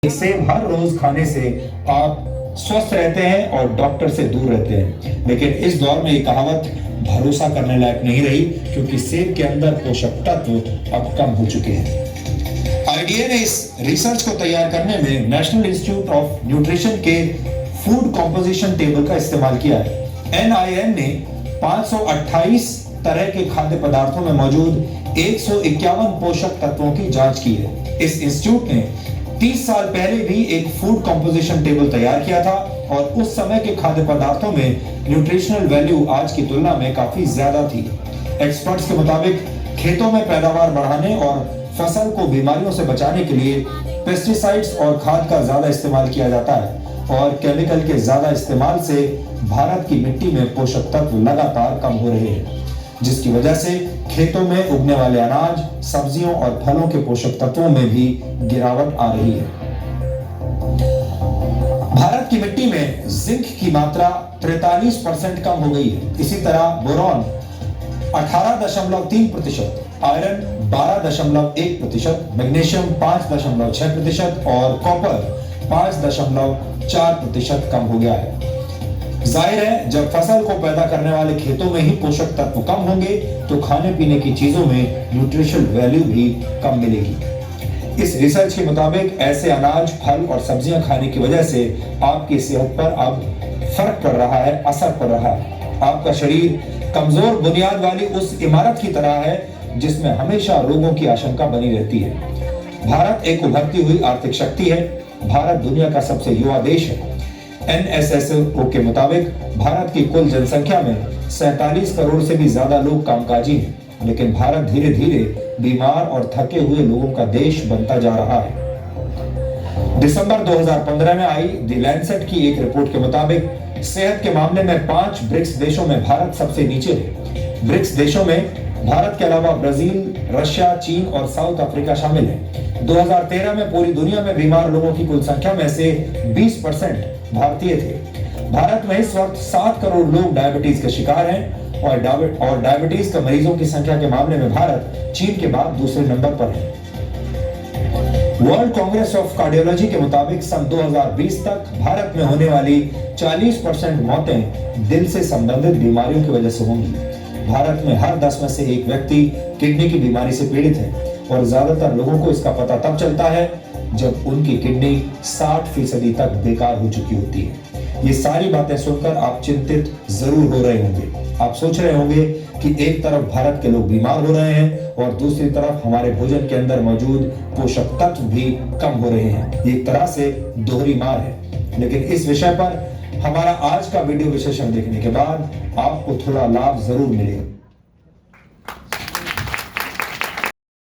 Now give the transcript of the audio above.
सेब हर रोज खाने से आप स्वस्थ रहते हैं और डॉक्टर से दूर रहते हैं। लेकिन इस दौर में ये कहावत भरोसा करने लायक नहीं रही, क्योंकि सेब के अंदर पोषक तत्व अब कम हो चुके हैं। आईडीए ने इस रिसर्च को तैयार करने में नेशनल इंस्टीट्यूट ऑफ न्यूट्रिशन के फूड कॉम्पोजिशन टेबल का इस्तेमाल किया है। एनआईएन ने 528 तरह के खाद्य पदार्थों में मौजूद 151 पोषक तत्वों की जांच की है। इस इंस्टीट्यूट ने 30 साल पहले भी एक फूड कॉम्पोजिशन टेबल तैयार किया था और उस समय के खाद्य पदार्थों में न्यूट्रिशनल वैल्यू आज की तुलना में काफी ज्यादा थी। एक्सपर्ट्स के मुताबिक खेतों में पैदावार बढ़ाने और फसल को बीमारियों से बचाने के लिए पेस्टिसाइड्स और खाद का ज्यादा इस्तेमाल किया जाता है और केमिकल के ज्यादा इस्तेमाल से भारत की मिट्टी में पोषक तत्व लगातार कम हो रहे हैं, जिसकी वजह से खेतों में उगने वाले अनाज, सब्जियों और फलों के पोषक तत्वों में भी गिरावट आ रही है। भारत की मिट्टी में जिंक की मात्रा 43% कम हो गई है। इसी तरह बोरॉन 18.3%, आयरन 12.1%, मैग्नीशियम 5.6% और कॉपर 5.4% कम हो गया है। जाहिर है, जब फसल को पैदा करने वाले खेतों में ही पोषक तत्व कम होंगे तो खाने पीने की चीजों में न्यूट्रिशनल वैल्यू भी कम मिलेगी। इस रिसर्च के मुताबिक ऐसे अनाज, फल और सब्जियां खाने की वजह से आपकी सेहत पर अब फर्क पड़ रहा है, असर पड़ रहा है। आपका शरीर कमजोर बुनियाद वाली उस इमारत की तरह है जिसमें हमेशा रोगों की आशंका बनी रहती है। भारत एक उभरती हुई आर्थिक शक्ति है। भारत दुनिया का सबसे युवा देश है। एनएसएसओ के मुताबिक भारत की कुल जनसंख्या में 47 करोड़ से भी ज्यादा लोग कामकाजी हैं, लेकिन भारत धीरे धीरे बीमार और थके हुए लोगों का देश बनता जा रहा है। दिसंबर 2015 में आई द लैंसेट की एक रिपोर्ट के मुताबिक सेहत के मामले में 5 ब्रिक्स देशों में भारत सबसे नीचे है। ब्रिक्स देशों में भारत के अलावा ब्राजील, रशिया, चीन और साउथ अफ्रीका शामिल है। 2013 में पूरी दुनिया में बीमार लोगों की कुल संख्या में से 20% भारतीय थे। भारत में इस वक्त 7 करोड़ लोग डायबिटीज के शिकार हैं और डायबिटीज के मरीजों की संख्या के मामले में भारत चीन के बाद दूसरे नंबर पर है। वर्ल्ड कांग्रेस ऑफ कार्डियोलॉजी के मुताबिक सन 2020 तक भारत में होने वाली 40% मौतें दिल से संबंधित बीमारियों की वजह से होंगी। भारत में हर 10 में से एक व्यक्ति किडनी की बीमारी से पीड़ित है और ज्यादातर लोगों को इसका पता तब चलता है जब उनकी किडनी 60% तक बेकार हो चुकी होती है। ये सारी बातें सुनकर आप चिंतित जरूर हो रहे होंगे। आप सोच रहे होंगे कि एक तरफ भारत के लोग बीमार हो रहे हैं और दूसरी तरफ हमारे भोजन के अंदर मौजूद पोषक तत्व भी कम हो रहे हैं। ये एक तरह से दोहरी मार है। लेकिन इस विषय पर हमारा आज का वीडियो विश्लेषण देखने के बाद आपको थोड़ा लाभ जरूर मिलेगा।